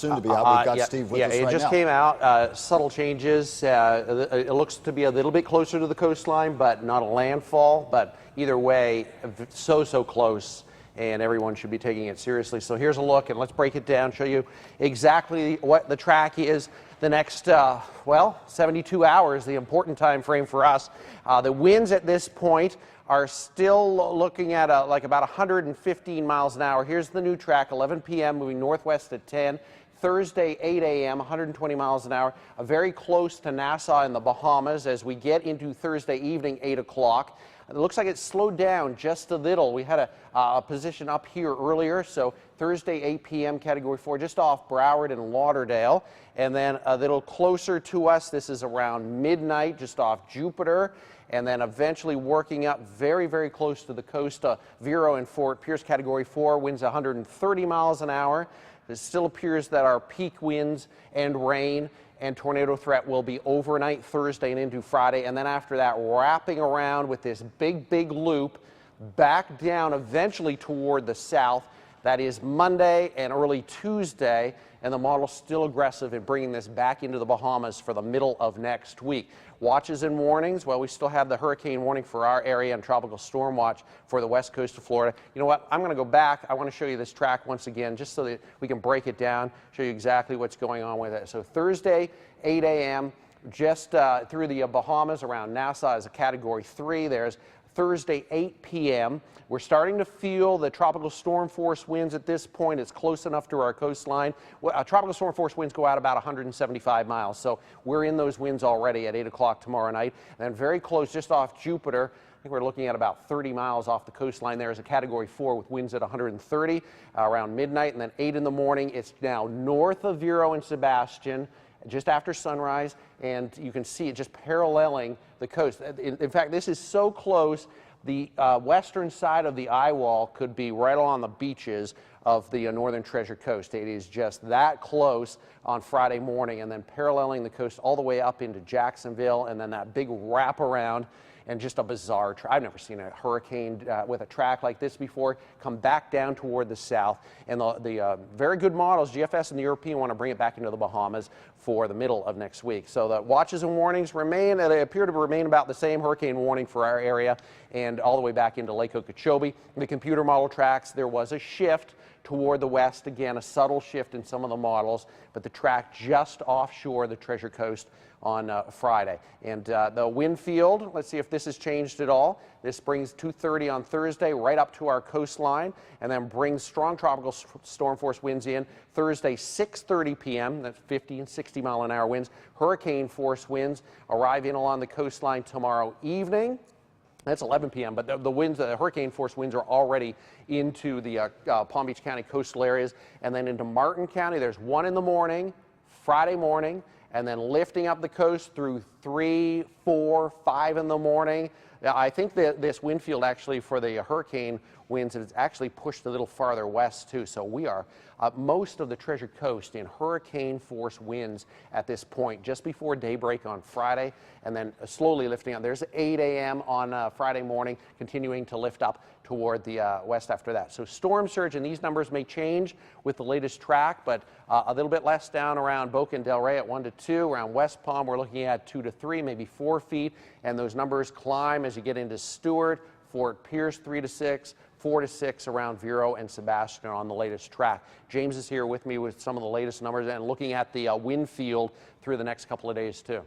Soon to be out. We've got Steve with us right now. Yeah, it just came out. Subtle changes. It looks to be a little bit closer to the coastline, but not a landfall. But either way, so close, and everyone should be taking it seriously. So here's a look, and let's break it down, show you exactly what the track is the next, 72 hours, the important time frame for us. The winds at this point are still looking at like about 115 miles an hour. Here's the new track, 11 p.m., moving northwest at 10. Thursday, 8 a.m., 120 miles an hour, very close to Nassau in the Bahamas as we get into Thursday evening, 8 o'clock. It looks like it's slowed down just a little. We had a position up here earlier, so Thursday, 8 p.m., Category 4, just off Broward and Lauderdale. And then a little closer to us, this is around midnight, just off Jupiter. And then eventually working up very close to the coast, Vero and Fort Pierce, Category 4, winds 130 miles an hour. It still appears that our peak winds and rain and tornado threat will be overnight Thursday and into Friday, and then after that wrapping around with this big loop back down eventually toward the south. That is Monday and early Tuesday, and the model's still aggressive in bringing this back into the Bahamas for the middle of next week. Watches and warnings, well, we still have the hurricane warning for our area and tropical storm watch for the west coast of Florida. You know what? I'm going to go back. I want to show you this track once again just so that we can break it down, show you exactly what's going on with it. So Thursday, 8 a.m., just through the Bahamas around Nassau is a Category 3. There's Thursday, 8 p.m. We're starting to feel the tropical storm force winds at this point. It's close enough to our coastline. Tropical storm force winds go out about 175 miles, so we're in those winds already at 8 o'clock tomorrow night. And then very close, just off Jupiter, I think we're looking at about 30 miles off the coastline. There is a Category 4 with winds at 130 around midnight, and then 8 in the morning. It's now north of Vero and Sebastian, just after sunrise, and you can see it just paralleling the coast. In fact, this is so close, the western side of the eye wall could be right along the beaches of the northern Treasure Coast. It is just that close on Friday morning, and then paralleling the coast all the way up into Jacksonville, and then that big wraparound. And just a bizarre track. I've never seen a hurricane with a track like this before come back down toward the south. And the very good models, GFS and the European, want to bring it back into the Bahamas for the middle of next week. So the watches and warnings remain, they appear to remain about the same. Hurricane warning for our area and all the way back into Lake Okeechobee. The computer model tracks, there was a shift toward the west, again, a subtle shift in some of the models, but the track just offshore the Treasure Coast on Friday. And the wind field, let's see if this has changed at all. This brings 230 on Thursday right up to our coastline, and then brings strong tropical storm force winds in Thursday, 6:30 p.m. That's 50 and 60 mile an hour winds. Hurricane force winds arrive in along the coastline tomorrow evening. That's 11 p.m., but the winds, the hurricane force winds are already into the Palm Beach County coastal areas, and then into Martin County. There's 1 in the morning, Friday morning, and then lifting up the coast through 3, 4, 5 in the morning. I think that this wind field actually for the hurricane winds is actually pushed a little farther west too. So we are most of the Treasure Coast in hurricane force winds at this point, just before daybreak on Friday, and then slowly lifting up. There's 8 a.m. on Friday morning, continuing to lift up toward the west after that. So storm surge, and these numbers may change with the latest track, but a little bit less down around Boca and Del Rey at 1 to 2. Around West Palm, we're looking at 2 to 3, maybe 4 feet, and those numbers climb as you get into Stewart, Fort Pierce 3 to 6, 4 to 6 around Vero and Sebastian on the latest track. James is here with me with some of the latest numbers and looking at the wind field through the next couple of days too.